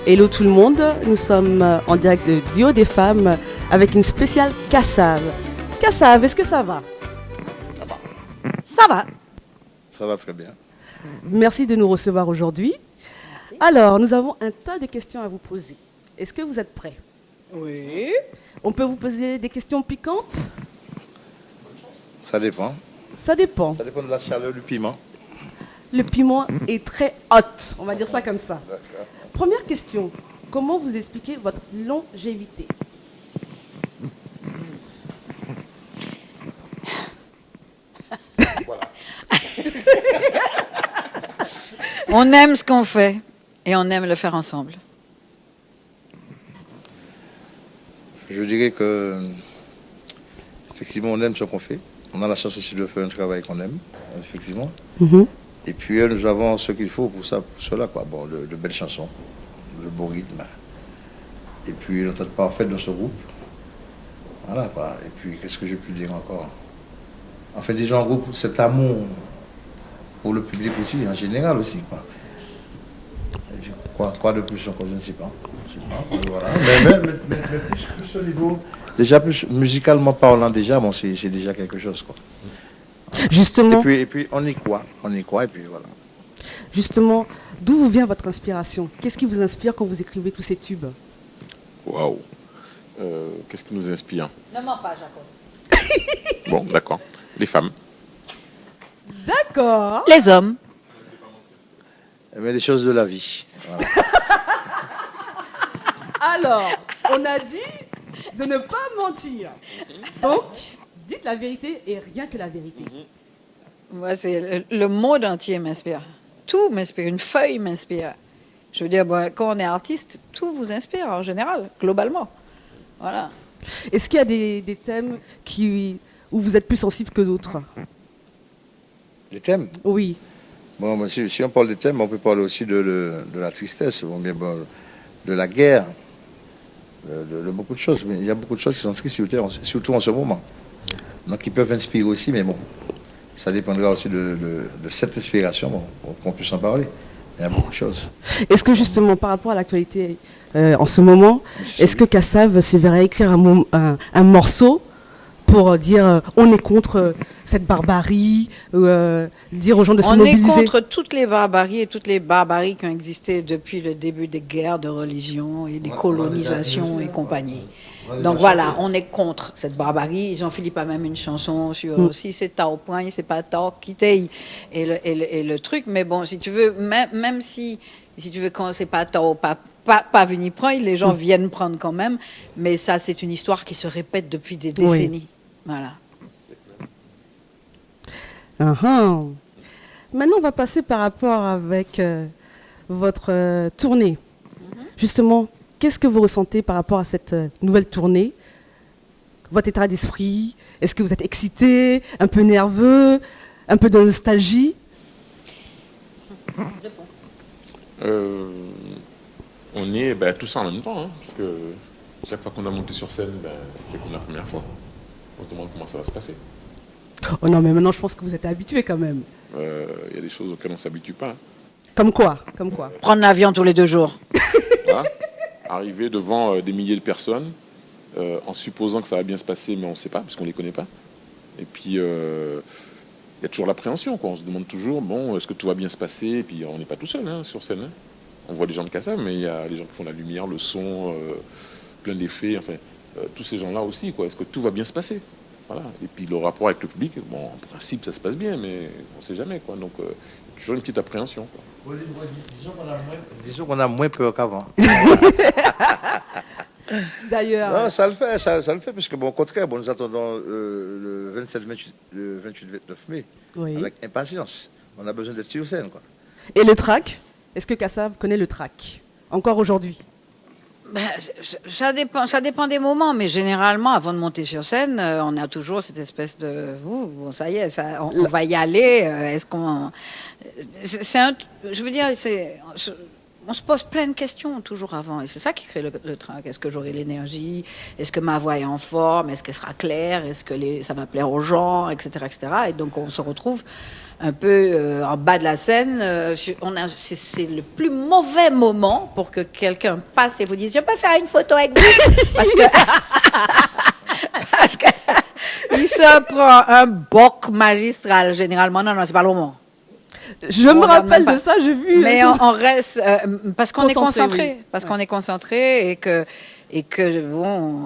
Hello tout le monde, nous sommes en direct de Duo des femmes avec une spéciale Kassav. Kassav, est-ce que ça va? Ça va. Ça va. Ça va très bien. Merci de nous recevoir aujourd'hui. Alors, nous avons un tas de questions à vous poser. Est-ce que vous êtes prêts? Oui. On peut vous poser des questions piquantes? Ça dépend. Ça dépend. Ça dépend de la chaleur du piment. Le piment est très hot, on va dire ça comme ça. D'accord. Première question, comment vous expliquez votre longévité? Voilà. On aime ce qu'on fait et on aime le faire ensemble. Je dirais que, effectivement, on aime ce qu'on fait. On a la chance aussi de faire un travail qu'on aime, effectivement. Et puis, nous avons ce qu'il faut pour ça, pour cela, quoi. Bon, de belles chansons, de beaux rythmes. Et puis, l'entente parfaite de ce groupe. Voilà, quoi. Et puis, qu'est-ce que j'ai pu dire encore? En fait, déjà, en groupe, cet amour pour le public aussi, en général aussi, quoi. Et puis, quoi de plus encore, je ne sais pas. Voilà. Mais plus au niveau... Déjà, plus musicalement parlant, déjà, bon, c'est déjà quelque chose, quoi. Justement, Et puis on y croit, et puis voilà. justement, d'où vous vient votre inspiration? Qu'est-ce qui vous inspire quand vous écrivez tous ces tubes? Waouh. Qu'est-ce qui nous inspire? Ne mens pas, Jacob. Bon, d'accord. Les femmes. D'accord. Les hommes. Mais les choses de la vie. Voilà. Alors, on a dit de ne pas mentir. Donc, dites la vérité et rien que la vérité. Moi, c'est le monde entier m'inspire. Tout m'inspire. Une feuille m'inspire. Je veux dire, bon, quand on est artiste, tout vous inspire en général, globalement. Voilà. Est-ce qu'il y a des thèmes où vous êtes plus sensible que d'autres? Les thèmes. Oui. Bon, mais si on parle des thèmes, on peut parler aussi de la tristesse, de la guerre, de beaucoup de choses. Mais il y a beaucoup de choses qui sont tristes, surtout en ce moment. Donc, ils peuvent inspirer aussi, mais bon, ça dépendra aussi de cette inspiration, bon, qu'on puisse en parler. Il y a beaucoup de choses. Est-ce que justement, par rapport à l'actualité en ce moment, est-ce que Kassav se verrait écrire un morceau pour dire on est contre cette barbarie, dire aux gens de se On est mobiliser? contre toutes les barbaries et toutes les barbaries qui ont existé depuis le début des guerres de religion et des colonisations et compagnie. Donc voilà, on est contre cette barbarie. Jean-Philippe a même une chanson sur si c'est tard point, c'est pas tard quitter et le truc. Mais bon, si tu veux, même si tu veux quand c'est pas tard, pas venir prendre, les gens viennent prendre quand même. Mais ça, c'est une histoire qui se répète depuis des décennies. Voilà. Uh-huh. Maintenant, on va passer par rapport avec votre tournée. Justement, qu'est-ce que vous ressentez par rapport à cette nouvelle tournée? Votre état d'esprit? Est-ce que vous êtes excité, un peu nerveux, un peu de nostalgie? On est tout ça en même temps, hein, parce que chaque fois qu'on a monté sur scène, c'est comme la première fois. On se demande comment ça va se passer. Oh non, mais maintenant, je pense que vous êtes habitué quand même. Il y a des choses auxquelles on ne s'habitue pas. Hein. Comme quoi? Comme quoi? Prendre l'avion tous les 2 jours. Voilà. Arriver devant des milliers de personnes, en supposant que ça va bien se passer, mais on ne sait pas, puisqu'on ne les connaît pas. Et puis, il y a toujours l'appréhension, quoi. On se demande toujours, bon, est-ce que tout va bien se passer? Et puis, on n'est pas tout seul hein, sur scène. Hein. On voit des gens de Kassav, mais il y a des gens qui font la lumière, le son, plein d'effets, enfin, tous ces gens-là aussi, quoi. Est-ce que tout va bien se passer? Voilà. Et puis, le rapport avec le public, bon, en principe, ça se passe bien, mais on ne sait jamais, quoi. Donc, toujours une petite appréhension, quoi. Disons qu'on a moins peur qu'avant. D'ailleurs, Non, ça le fait, parce que, bon, au contraire, bon, nous attendons le 28-29 mai oui. avec impatience. On a besoin d'être sur scène, quoi. Et le track? Est-ce que Kassav connaît le track? Encore aujourd'hui? Ça dépend des moments, mais généralement, avant de monter sur scène, on a toujours cette espèce de bon, ça y est, on va y aller. Est-ce qu'on, je veux dire, on se pose plein de questions toujours avant. Et c'est ça qui crée le trac. Est-ce que j'aurai l'énergie? Est-ce que ma voix est en forme? Est-ce qu'elle sera claire? Est-ce que ça va plaire aux gens? Etc., etc. Et donc, on se retrouve un peu en bas de la scène. C'est le plus mauvais moment pour que quelqu'un passe et vous dise « Je peux faire une photo avec vous ?» Parce que... parce que il se prend un boc magistral, généralement. Non, c'est pas le moment. Je me rappelle de ça, j'ai vu. Mais on reste parce qu'on est Concentré, concentré, parce qu'on est concentré et que bon,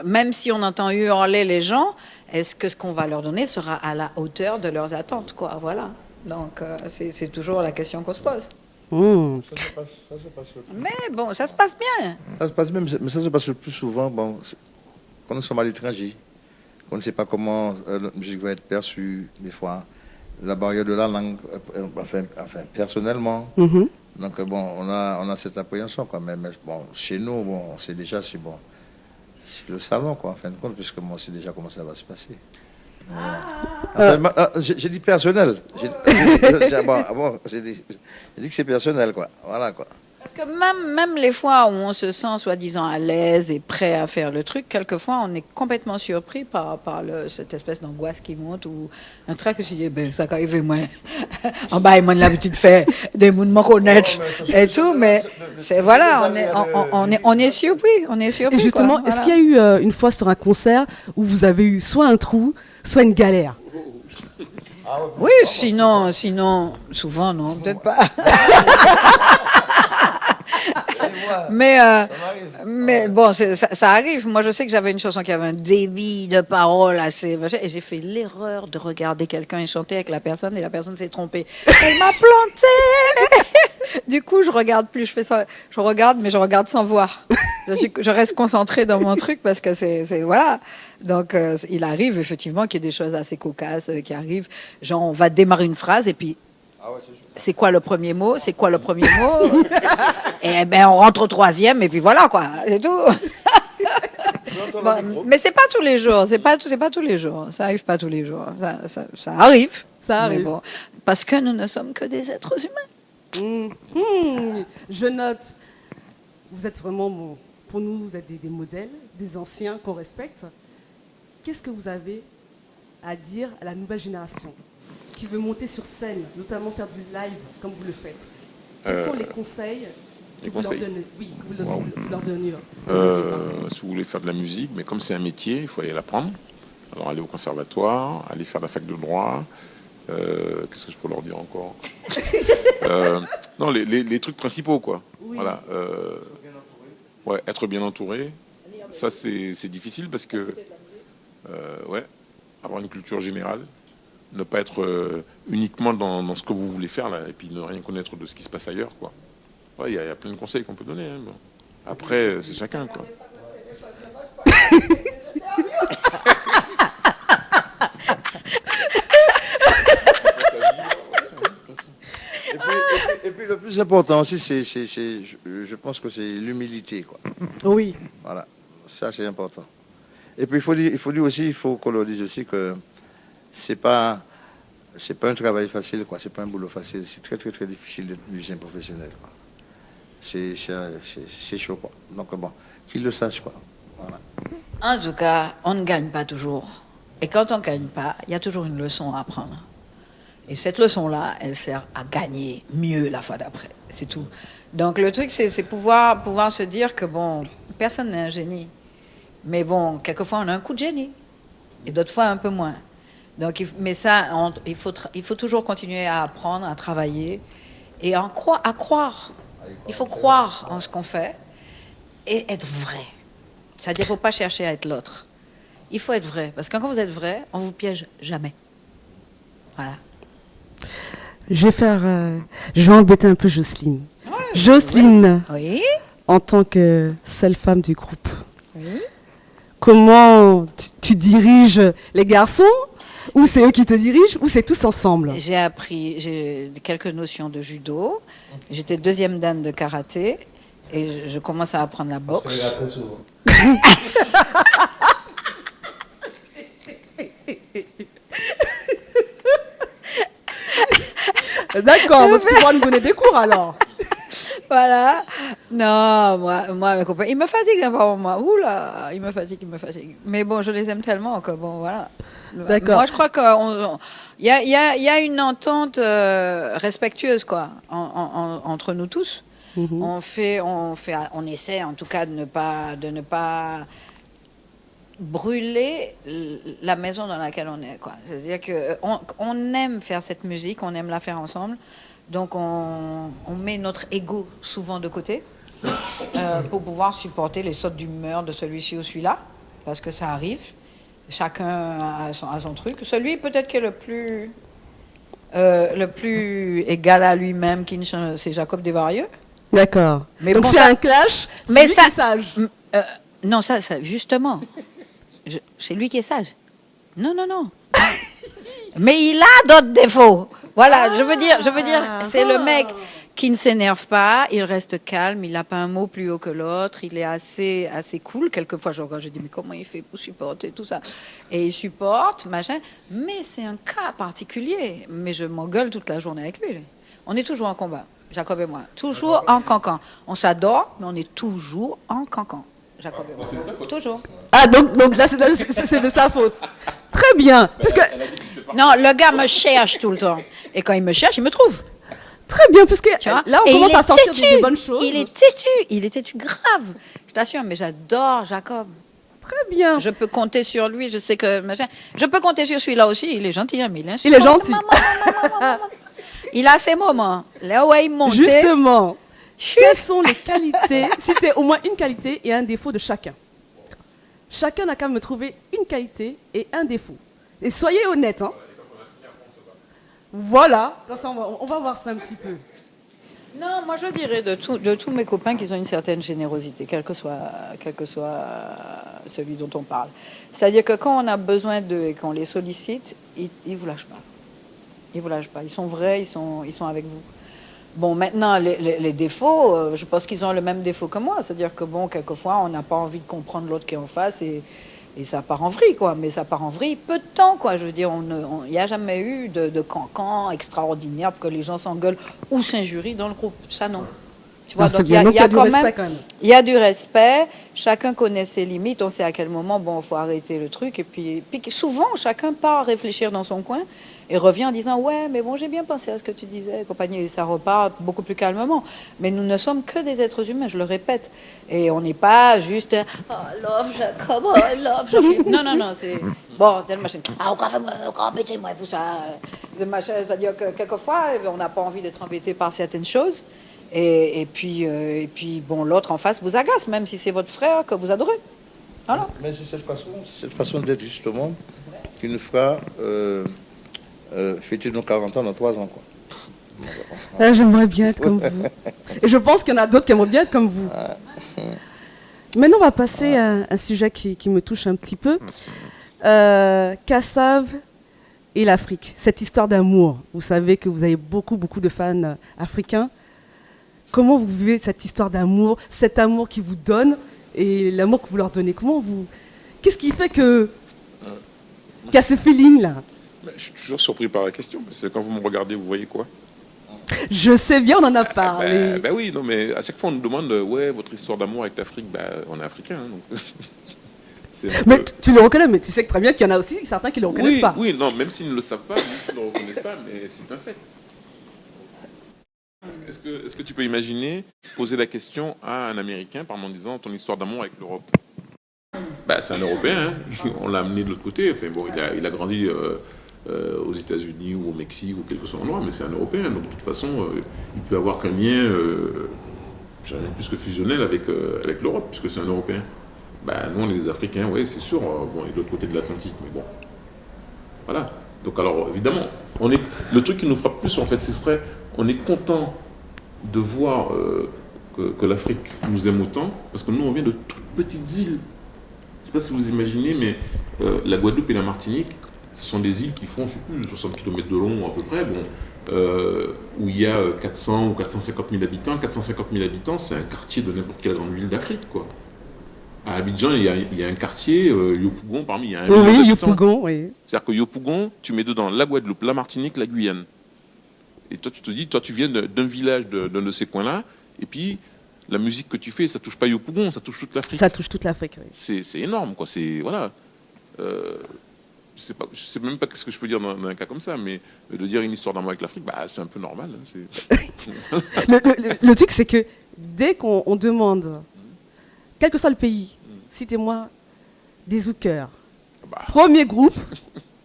même si on entend hurler les gens, est-ce que ce qu'on va leur donner sera à la hauteur de leurs attentes, quoi. Voilà. Donc c'est toujours la question qu'on se pose. Ça se passe. Mais bon, ça se passe bien. Ça se passe même, mais ça se passe le plus souvent quand nous sommes à l'étranger. On ne sait pas comment notre musique va être perçue, des fois. La barrière de la langue, enfin personnellement. Donc, bon, on a cette appréhension quand même. Mais bon, chez nous, bon, c'est déjà, c'est le salon, quoi, en fin de compte, puisque moi, c'est déjà comment ça va se passer. Enfin, j'ai dit personnel. J'ai dit que c'est personnel, quoi. Voilà, quoi. Parce que même les fois où on se sent soi-disant à l'aise et prêt à faire le truc, quelquefois on est complètement surpris par cette espèce d'angoisse qui monte ou un truc que je dis, ben, ça arrive, moi. En bas, ils l'habitude de faire des gens me connaissent et tout, mais c'est voilà, on est surpris. On est surpris. Et justement, quoi, est-ce qu'il y a eu une fois sur un concert où vous avez eu soit un trou, soit une galère? Oui, sinon, souvent, non, peut-être pas. Mais bon, ça arrive. Moi, je sais que j'avais une chanson qui avait un débit de paroles assez... Et j'ai fait l'erreur de regarder quelqu'un et chanter avec la personne, et la personne s'est trompée. Elle m'a planté. Du coup, je regarde plus. Je fais ça. Je regarde, mais je regarde sans voir. Je reste concentrée dans mon truc parce que c'est voilà. Donc, il arrive effectivement qu'il y ait des choses assez cocasses qui arrivent. Genre, on va démarrer une phrase et puis... C'est quoi le premier mot? C'est quoi le premier mot? Et ben on rentre au troisième et puis voilà quoi, c'est tout. Bon, mais c'est pas tous les jours, c'est pas tous les jours, ça arrive pas tous les jours, ça arrive. Ça arrive. Mais bon, parce que nous ne sommes que des êtres humains. Je note, vous êtes vraiment, pour nous, vous êtes des modèles, des anciens qu'on respecte. Qu'est-ce que vous avez à dire à la nouvelle génération qui veut monter sur scène, notamment faire du live comme vous le faites? Quels sont les conseils que vous leur donnez? Oui, que vous leur donnez. Si vous voulez faire de la musique, mais comme c'est un métier, il faut aller l'apprendre. Alors aller au conservatoire, aller faire la fac de droit. Qu'est-ce que je peux leur dire encore? Non, les trucs principaux, quoi. Oui. Voilà. Ouais, être bien entouré. Ça, c'est difficile parce que ouais, avoir une culture générale. Ne pas être uniquement dans ce que vous voulez faire, là, et puis ne rien connaître de ce qui se passe ailleurs, quoi. Ouais, il y a plein de conseils qu'on peut donner. Hein, bon. Après, c'est chacun, quoi. Et puis le plus important aussi, je pense que c'est l'humilité, quoi. Oui. Voilà, ça c'est important. Et puis il faut qu'on leur dise aussi que c'est pas un travail facile, quoi. C'est pas un boulot facile. C'est très très très difficile d'être musicien professionnel, quoi. C'est chaud, quoi. Donc bon, qu'ils le sachent, quoi. Voilà. En tout cas, on ne gagne pas toujours. Et quand on ne gagne pas, il y a toujours une leçon à apprendre. Et cette leçon-là, elle sert à gagner mieux la fois d'après. C'est tout. Donc le truc, c'est pouvoir se dire que bon, personne n'est un génie. Mais bon, quelquefois on a un coup de génie. Et d'autres fois un peu moins. Donc, mais ça, il faut toujours continuer à apprendre, à travailler et à croire. Il faut croire en ce qu'on fait et être vrai. C'est-à-dire qu'il ne faut pas chercher à être l'autre. Il faut être vrai. Parce que quand vous êtes vrai, on ne vous piège jamais. Voilà. Je vais embêter un peu Jocelyne. Ouais, Jocelyne, oui. En tant que seule femme du groupe, oui. Comment tu diriges les garçons? Ou c'est eux qui te dirigent, ou c'est tous ensemble? J'ai quelques notions de judo. J'étais deuxième dan de karaté. Et je commence à apprendre la boxe. D'accord, donc tu vas nous donner des cours alors. Voilà. Non, moi, mes copains, ils me fatiguent un peu, moi. Oula, ils me fatiguent. Mais bon, je les aime tellement que bon, voilà. D'accord. Moi, je crois qu'il y a une entente respectueuse, quoi, entre nous tous. Mhm. On essaie, en tout cas, de ne pas brûler la maison dans laquelle on est, quoi. C'est-à-dire que on aime faire cette musique, on aime la faire ensemble. Donc, on met notre ego souvent de côté pour pouvoir supporter les sautes d'humeur de celui-ci ou celui-là, parce que ça arrive. Chacun a son truc. Celui peut-être qui est le plus égal à lui-même, c'est Jacob Desvarieux. D'accord. Mais Donc bon, c'est ça- un clash, c'est mais lui ça- qui est sage. Non, ça justement, c'est lui qui est sage. Non. Mais il a d'autres défauts. Voilà, je veux dire, c'est le mec qui ne s'énerve pas, il reste calme, il n'a pas un mot plus haut que l'autre, il est assez cool. Quelquefois, je dis, mais comment il fait pour supporter tout ça? Et il supporte, machin. Mais c'est un cas particulier. Mais je m'engueule toute la journée avec lui. On est toujours en combat, Jacob et moi. Toujours en cancan. On s'adore, mais on est toujours en cancan. Jacob et moi. Toujours. Ah, donc là, c'est de sa faute. Très bien. Parce que, Non, le gars me cherche tout le temps. Et quand il me cherche, il me trouve. très bien, parce que Tu vois? là, on Et commence il est à sortir têtu. de bonnes choses. Il est têtu grave. Je t'assure, mais j'adore Jacob. Très bien. Je peux compter sur lui, je sais que... machin. Je peux compter sur celui-là aussi, il est gentil, hein, mais il est Il est gentil. maman. Il a ses moments. Là où il monte. Justement, quelles sont les qualités, citez au moins une qualité et un défaut de chacun. Chacun n'a qu'à me trouver une qualité et un défaut. Et soyez honnête, hein. Voilà, comme ça, on va voir ça un petit peu. Non, moi je dirais de tous mes copains qu'ils ont une certaine générosité, quel que soit celui dont on parle. C'est-à-dire que quand on a besoin d'eux et qu'on les sollicite, ils vous lâchent pas. Ils vous lâchent pas. Ils sont vrais, ils sont avec vous. Bon, maintenant, les défauts, je pense qu'ils ont le même défaut que moi. C'est-à-dire que, bon, quelquefois, on n'a pas envie de comprendre l'autre qui est en face et ça part en vrille, quoi. Mais ça part en vrille peu de temps, quoi. Je veux dire, il n'y a jamais eu de cancan extraordinaire pour que les gens s'engueulent ou s'injurient dans le groupe. Ça, non. Tu vois, Non, c'est donc bien. Donc, il y a du quand respect, même, quand même. il y a du respect. Chacun connaît ses limites. On sait à quel moment, bon, il faut arrêter le truc. Et puis souvent, chacun part réfléchir dans son coin et revient en disant, ouais, mais bon, j'ai bien pensé à ce que tu disais, compagnie. Et ça repart beaucoup plus calmement. Mais nous ne sommes que des êtres humains, je le répète. Et on n'est pas juste, oh, love Jacob, oh, love Jean-Philippe. Non, c'est, bon, telle machine. Ah, encore embêté, moi, pour ça. C'est-à-dire que quelquefois, on n'a pas envie d'être embêté par certaines choses. Et puis, bon, l'autre en face vous agace, même si c'est votre frère que vous adorez. Voilà. Mais c'est cette façon d'être justement qui nous fera fêter nos 40 ans dans 3 ans, quoi. Ah, j'aimerais bien être comme vous. Et je pense qu'il y en a d'autres qui aimeraient bien être comme vous. Maintenant, on va passer à un sujet qui me touche un petit peu. Kassav et l'Afrique. Cette histoire d'amour. Vous savez que vous avez beaucoup de fans africains. Comment vous vivez cette histoire d'amour, cet amour qu'ils vous donnent et l'amour que vous leur donnez? Qu'est-ce qui fait qu'il y a ce feeling-là? Je suis toujours surpris par la question, parce que quand vous me regardez, vous voyez quoi? Je sais bien, on en a parlé. Ben oui, non, mais à chaque fois on nous demande, ouais, votre histoire d'amour avec l'Afrique, on est africain, hein, donc. Mais tu le reconnais, mais tu sais que très bien qu'il y en a aussi certains qui ne le reconnaissent pas. Oui, non, même s'ils ne le savent pas, même s'ils ne le reconnaissent pas, mais c'est un fait. Est-ce que tu peux imaginer poser la question à un Américain par en disant ton histoire d'amour avec l'Europe? C'est un Européen, hein. On l'a amené de l'autre côté. Enfin, bon, il a grandi aux États-Unis ou au Mexique ou quel que soit l'endroit, mais c'est un Européen. Donc de toute façon, il peut avoir qu'un lien, plus que fusionnel avec l'Europe, puisque c'est un Européen. Nous, on est des Africains, oui, c'est sûr. Bon, et de l'autre côté de l'Atlantique, mais bon. Voilà. Donc alors, évidemment, le truc qui nous frappe plus, en fait, ce serait, on est content de voir que l'Afrique nous aime autant, parce que nous, on vient de toutes petites îles. Je ne sais pas si vous imaginez, mais la Guadeloupe et la Martinique, ce sont des îles qui font, je ne sais plus, 60 km de long à peu près, où il y a 400 ou 450 000 habitants. 450 000 habitants, c'est un quartier de n'importe quelle grande ville d'Afrique, quoi. À Abidjan, il y a un quartier, Yopougon, parmi, il y a un million Oui, d'habitants. Yopougon, oui. C'est-à-dire que Yopougon, tu mets dedans la Guadeloupe, la Martinique, la Guyane. Et toi, tu te dis, toi, tu viens d'un village d'un de ces coins-là, Et puis, la musique que tu fais, ça touche pas Yopougon, ça touche toute l'Afrique. Ça touche toute l'Afrique, oui. C'est énorme, quoi. C'est, voilà. Je sais même pas ce que je peux dire dans un cas comme ça, mais de dire une histoire d'amour avec l'Afrique, bah, c'est un peu normal. Hein, Le truc, c'est que dès qu'on demande, quel que soit le pays, citez-moi des zoukers. Bah. Premier groupe,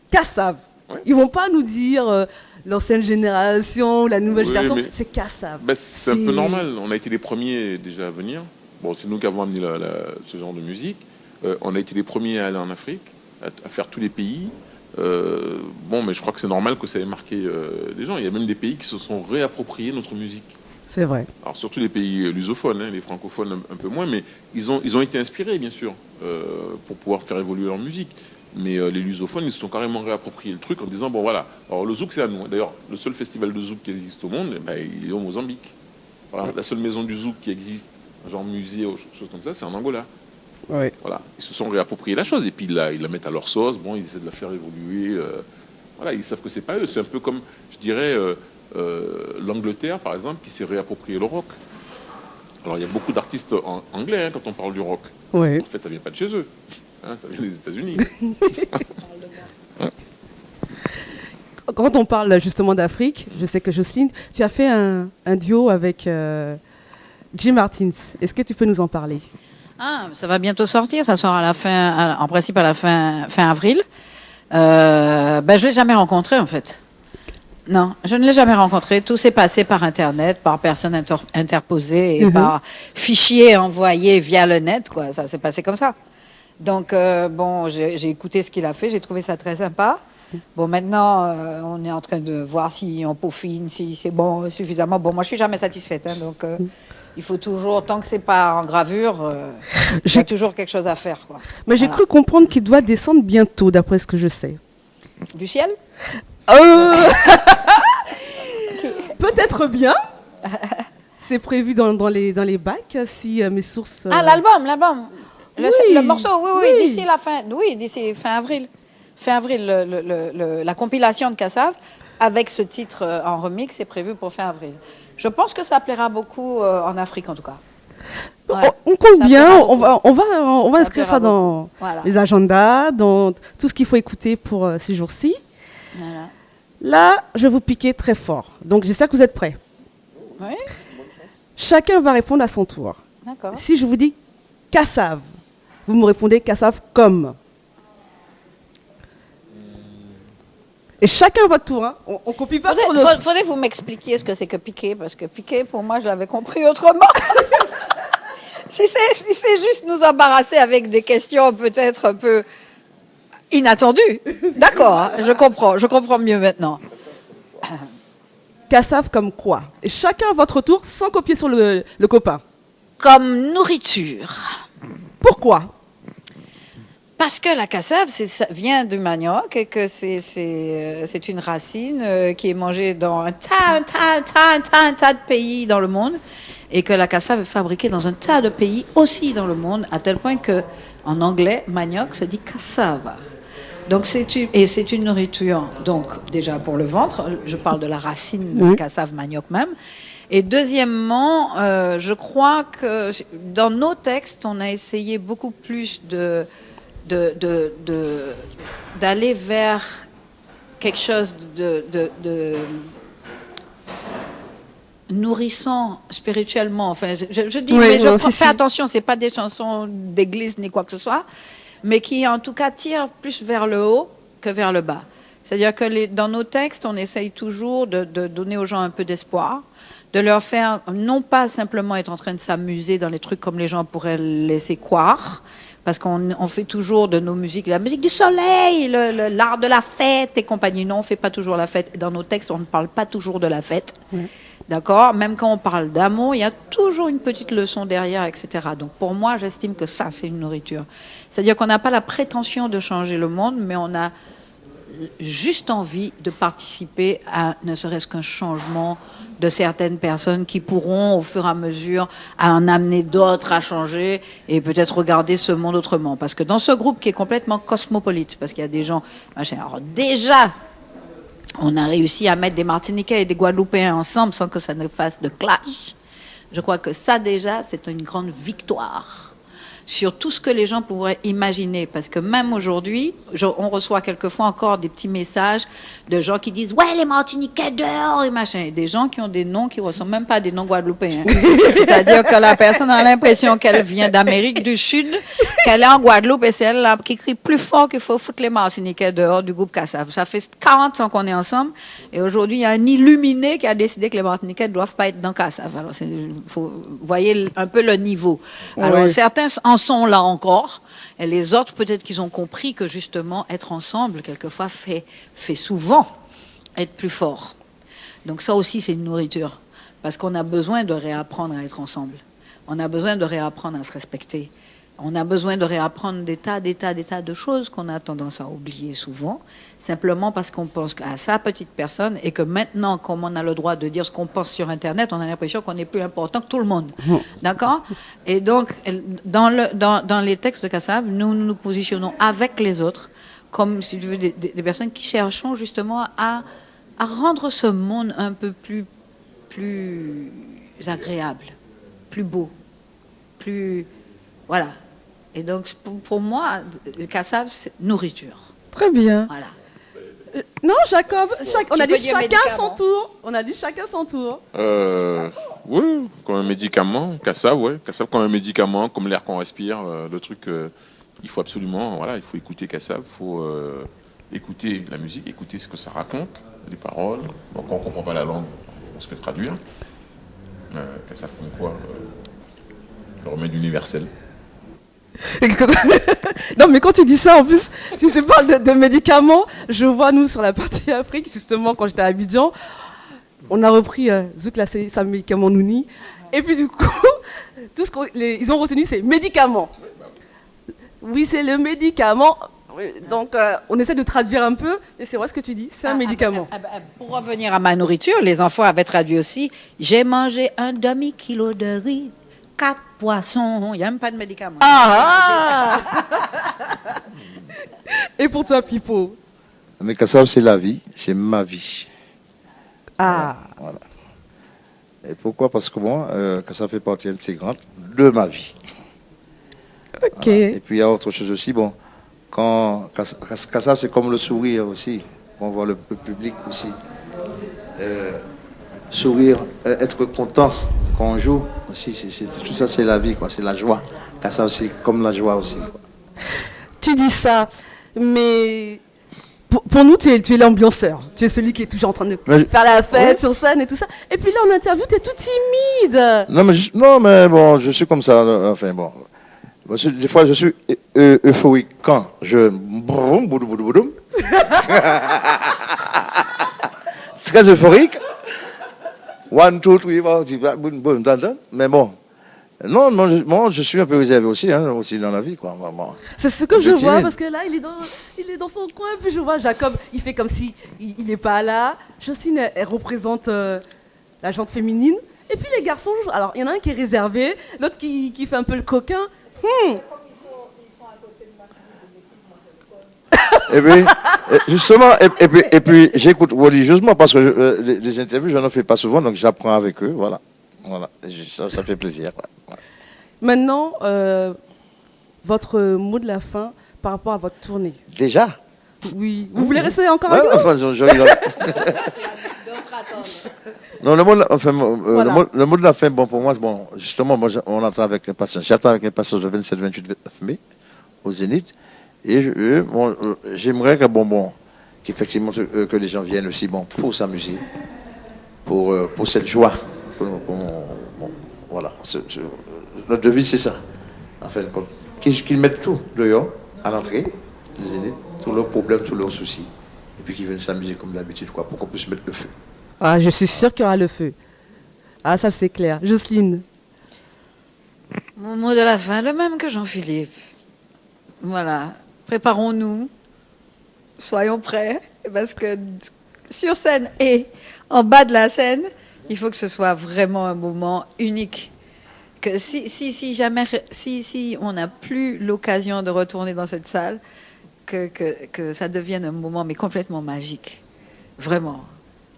Kassav. Ouais. Ils vont pas nous dire l'ancienne génération, la nouvelle génération, c'est Kassav. Bah, c'est un peu normal. On a été les premiers déjà à venir. Bon, c'est nous qui avons amené ce genre de musique. On a été les premiers à aller en Afrique, à faire tous les pays. Bon, mais je crois que c'est normal que ça ait marqué les gens. Il y a même des pays qui se sont réappropriés notre musique. C'est vrai. Alors surtout les pays lusophones, hein, les francophones un peu moins, mais ils ont été inspirés, bien sûr, pour pouvoir faire évoluer leur musique. Mais les lusophones, ils se sont carrément réappropriés le truc en disant, bon voilà, alors le zouk c'est à nous. D'ailleurs, le seul festival de zouk qui existe au monde, il est au Mozambique. Voilà, la seule maison du zouk qui existe, genre musée ou choses comme ça, c'est en Angola. Oui. Voilà, ils se sont réappropriés la chose et puis ils la mettent à leur sauce. Bon, ils essaient de la faire évoluer. Voilà, ils savent que c'est pas eux. C'est un peu comme, je dirais, l'Angleterre, par exemple, qui s'est réapproprié le rock. Alors, il y a beaucoup d'artistes anglais hein, quand on parle du rock. Oui. En fait, ça vient pas de chez eux. Hein, ça vient des États-Unis. Quand on parle justement d'Afrique, je sais que Jocelyne, tu as fait un duo avec Jim Martins. Est-ce que tu peux nous en parler? Ah, ça va bientôt sortir. Ça sort en principe à la fin avril. Je l'ai jamais rencontré en fait. Non, je ne l'ai jamais rencontré. Tout s'est passé par Internet, par personnes interposées et par fichiers envoyés via le net, quoi. Ça s'est passé comme ça. Donc, j'ai écouté ce qu'il a fait. J'ai trouvé ça très sympa. Bon, maintenant, on est en train de voir si on peaufine, si c'est bon, suffisamment bon. Moi, je suis jamais satisfaite, hein, donc il faut toujours, tant que c'est pas en gravure, il y a toujours quelque chose à faire, quoi. Mais j'ai cru comprendre qu'il doit descendre bientôt, d'après ce que je sais. Du ciel? Peut-être bien. C'est prévu dans les bacs, si mes sources... Ah, l'album. Oui, Le morceau, oui, oui. d'ici fin avril. Fin avril, la compilation de Kassav, avec ce titre en remix, est prévu pour fin avril. Je pense que ça plaira beaucoup en Afrique, en tout cas. Ouais, on compte ça bien, plaira on va inscrire ça dans Voilà. les agendas, dans tout ce qu'il faut écouter pour ces jours-ci. Voilà. Là, je vais vous piquer très fort. Donc, j'espère que vous êtes prêts. Oui, Chacun va répondre à son tour. d'accord. Si je vous dis Kassav, vous me répondez Kassav comme. Et chacun votre tour. Hein. On copie pas sur l'autre. Faudrait que vous m'expliquiez ce que c'est que piquer, parce que piquer, pour moi, je l'avais compris autrement. si c'est juste nous embarrasser avec des questions peut-être un peu inattendues. D'accord, hein, je comprends mieux maintenant. Kassav comme quoi? Et chacun à votre tour, sans copier sur le copain. Comme nourriture. Pourquoi? Parce que la cassave, ça vient du manioc et que c'est une racine qui est mangée dans un tas de pays dans le monde et que la cassave est fabriquée dans un tas de pays aussi dans le monde, à tel point que en anglais, manioc se dit cassava. Donc c'est une nourriture, donc déjà pour le ventre, je parle de la racine de la cassave manioc même. Et deuxièmement, je crois que dans nos textes, on a essayé beaucoup plus d'aller vers quelque chose de nourrissant spirituellement. Enfin, je dis, mais fais attention, c'est pas des chansons d'église ni quoi que ce soit, mais qui en tout cas tirent plus vers le haut que vers le bas. C'est-à-dire que dans nos textes, on essaye toujours de donner aux gens un peu d'espoir, de leur faire non pas simplement être en train de s'amuser dans les trucs comme les gens pourraient le laisser croire, parce qu'on fait toujours de nos musiques, la musique du soleil, l'art de la fête et compagnie. Non, on ne fait pas toujours la fête. Dans nos textes, on ne parle pas toujours de la fête. D'accord? Même quand on parle d'amour, il y a toujours une petite leçon derrière, etc. Donc pour moi, j'estime que ça, c'est une nourriture. C'est-à-dire qu'on n'a pas la prétention de changer le monde, mais on a juste envie de participer à ne serait-ce qu'un changement de certaines personnes qui pourront, au fur et à mesure, à en amener d'autres à changer et peut-être regarder ce monde autrement. Parce que dans ce groupe qui est complètement cosmopolite, parce qu'il y a des gens... Alors déjà, on a réussi à mettre des Martiniquais et des Guadeloupéens ensemble sans que ça ne fasse de clash. Je crois que ça déjà, c'est une grande victoire sur tout ce que les gens pourraient imaginer. Parce que même aujourd'hui, on reçoit quelquefois encore des petits messages de gens qui disent « Ouais, les Martiniquais dehors !» et machin. Des gens qui ont des noms qui ne ressemblent même pas à des noms guadeloupéens. C'est-à-dire que la personne a l'impression qu'elle vient d'Amérique du Sud, qu'elle est en Guadeloupe, et c'est elle là qui crie plus fort qu'il faut foutre les Martiniquais dehors du groupe Kassav. Ça fait 40 ans qu'on est ensemble, et aujourd'hui, il y a un illuminé qui a décidé que les Martiniquais ne doivent pas être dans Kassav. Alors, vous voyez un peu le niveau. Alors, Oui. certains en sont là encore, et les autres, peut-être qu'ils ont compris que justement, être ensemble, quelquefois, fait souvent être plus fort. Donc ça aussi, c'est une nourriture, parce qu'on a besoin de réapprendre à être ensemble. On a besoin de réapprendre à se respecter. On a besoin de réapprendre des tas de choses qu'on a tendance à oublier souvent, simplement parce qu'on pense à sa petite personne, et que maintenant, comme on a le droit de dire ce qu'on pense sur Internet, on a l'impression qu'on est plus important que tout le monde. D'accord? Et donc, dans les textes de Kassav, nous nous positionnons avec les autres, comme, si tu veux, des personnes qui cherchons justement à rendre ce monde un peu plus agréable, plus beau, plus... Voilà. Et donc, pour moi, le Kassav, c'est nourriture. Très bien. Voilà. Non, Jacob, on a peux dit dire chacun son médicament. tour. On a dit chacun son tour. Oui, comme un médicament, Kassav, ouais. Kassav comme un médicament, comme l'air qu'on respire, le truc, il faut absolument, voilà, il faut écouter Kassav, il faut écouter la musique, écouter ce que ça raconte, les paroles. Donc, quand on ne comprend pas la langue, on se fait traduire. Kassav comme quoi, le remède universel. Non, mais quand tu dis ça, en plus, si tu parles de médicaments, je vois, nous, sur la partie Afrique, justement, quand j'étais à Abidjan, on a repris Zouk, là, c'est un médicament Nouni. Et puis, du coup, tout ce ils ont retenu, c'est médicament. Oui, c'est le médicament. Oui, donc, on essaie de traduire un peu, et c'est vrai ce que tu dis, c'est un médicament. Pour revenir à ma nourriture, les enfants avaient traduit aussi « J'ai mangé un demi-kilo de riz, 4 poissons. » Il n'y a même pas de médicament. Ah, Et pour toi, Pipo? Mais Kassav, c'est la vie, c'est ma vie. Ah, Voilà. Et pourquoi? Parce que moi, Kassav fait partie intégrante de ma vie. ok. Voilà. Et puis il y a autre chose aussi, bon, quand Kassav, c'est comme le sourire aussi, on voit le public aussi. Sourire, être content quand on joue aussi, tout ça c'est la vie, quoi, c'est la joie. Kassav, c'est comme la joie aussi, quoi. Tu dis ça, mais pour nous, tu es l'ambianceur. Tu es celui qui est toujours en train de Mais faire la fête ouais. sur scène et tout ça. Et puis là, en interview, tu es tout timide. Non, mais bon, je suis comme ça, enfin bon. Des fois, je suis euphorique quand je... Très euphorique. 1, 2, 3, mais bon. Non, moi, je suis un peu réservé aussi, aussi dans la vie, quoi. Bon. C'est ce que je Je vois, timide. parce que là, il est dans son coin. Puis je vois Jacob, il fait comme si il n'est pas là. Jocelyne, elle représente la jante féminine. Et puis les garçons, alors il y en a un qui est réservé, l'autre qui fait un peu le coquin. Et puis, justement, et puis j'écoute religieusement parce que les interviews, je n'en fais pas souvent, donc j'apprends avec eux, voilà. Ça fait plaisir. Ouais. Maintenant, votre mot de la fin par rapport à votre tournée. Déjà? Oui. Vous voulez rester encore Ouais, avec nous? enfin, je rigole. Non, le mot de la fin, bon, pour moi, bon, justement, on attend avec impatience. J'attends avec impatience le 27, 28, 29 mai au Zénith. Et j'aimerais qu'effectivement que les gens viennent aussi, bon, pour s'amuser, pour cette joie. Voilà. Notre devise, c'est ça. En fin de compte, qu'ils mettent tout dehors, à l'entrée du Zénith, tous leurs problèmes, tous leurs soucis, et puis qu'ils viennent s'amuser comme d'habitude, quoi, pour qu'on puisse mettre le feu. Ah, je suis sûre qu'il y aura le feu. Ah, ça c'est clair. Jocelyne. Mon mot de la fin, le même que Jean-Philippe. Voilà. Préparons-nous. Soyons prêts. Parce que sur scène et en bas de la scène, il faut que ce soit vraiment un moment unique. Que si on n'a plus l'occasion de retourner dans cette salle, que ça devienne un moment mais complètement magique. Vraiment.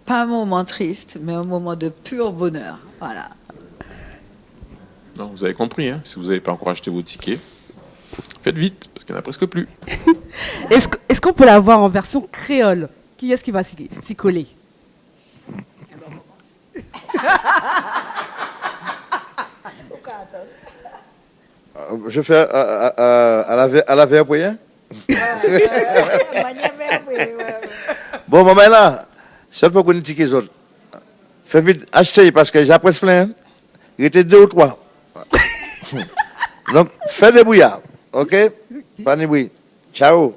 Pas un moment triste, mais un moment de pur bonheur. Voilà. Non, vous avez compris, hein. Si vous n'avez pas encore acheté vos tickets, faites vite, parce qu'il n'y en a presque plus. Est-ce qu'on peut l'avoir en version créole? Qui est-ce qui va s'y coller? Je fais à la verre pour rien. Bon, maman là, c'est pas qu'on dit qu'ils autres. Fais vite, achetez parce que j'ai presque plein. Il était 2 ou 3. Donc, fais des bouillards. OK? Pas de bruit. Ciao.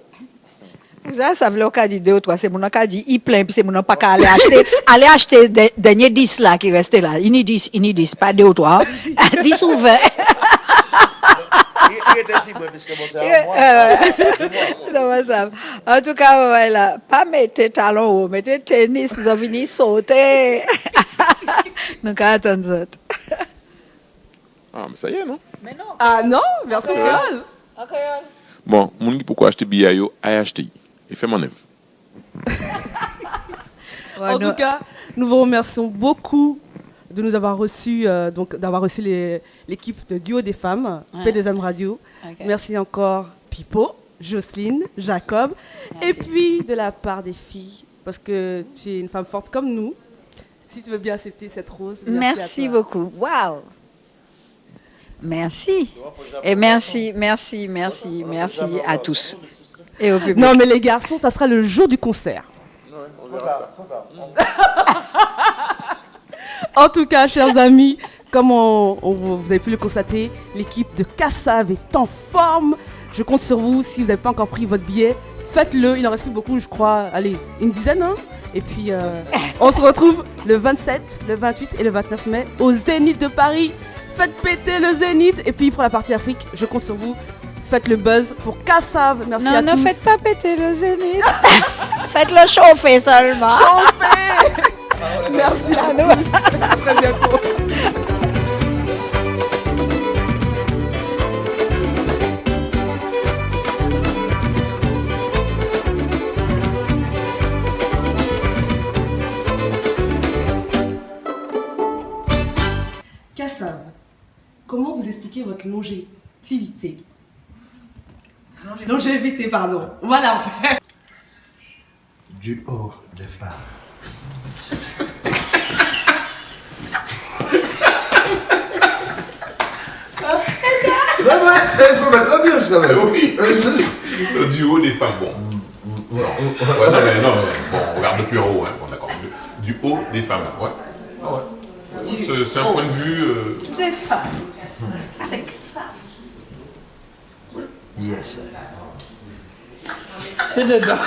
Ça veut dire dit 2 ou 3, c'est mon cas dit il plein, puis c'est mon pas qu'à aller acheter des derniers 10 là qui restaient là. Il n'y 10, pas 2 ou 3. 10 ou 20. Il était si bon, puisque bon, c'est à moi. En tout cas, voilà, pas mettre talons hauts, mettez tennis, nous avons fini sauter. Donc, attendons. Ah, mais ça y est, non? Mais non. Ah non, version créole. Bon, mon qui pourquoi acheter billet, a acheté. Et fait mon œuvre. En tout cas, nous vous remercions beaucoup de nous avoir reçus, d'avoir reçu l'équipe de Duo des femmes, P2M Radio. Okay. Merci encore Pipo, Jocelyne, Jacob. Merci. Et puis de la part des filles, parce que tu es une femme forte comme nous, si tu veux bien accepter cette rose. Merci beaucoup. Waouh! Merci. Et merci à tous. Et au public. Non, mais les garçons, ça sera le jour du concert. On verra ça. En tout cas, chers amis, comme vous avez pu le constater, l'équipe de Kassav est en forme. Je compte sur vous. Si vous n'avez pas encore pris votre billet, faites-le. Il en reste plus beaucoup, je crois. Allez, une dizaine. Hein. Et puis, on se retrouve le 27, le 28 et le 29 mai au Zénith de Paris. Faites péter le Zénith. Et puis, pour la partie Afrique, je compte sur vous. Faites le buzz pour Kassav. Merci à tous. Non, ne faites pas péter le Zénith. Faites-le chauffer seulement. Chauffer. Merci à tous. À très bientôt. Kassav, comment vous expliquez votre longévité? Longévité, pardon. Voilà. Du haut des femmes. Il faut mettre l'ambiance quand même. Oui. Le duo des femmes, bon. Ouais, non, bon, on regarde de plus en haut, hein, bon, d'accord. Du haut des femmes, ouais. Ah ouais. C'est un point de vue. Des femmes. Avec ça. Yes. C'est dedans.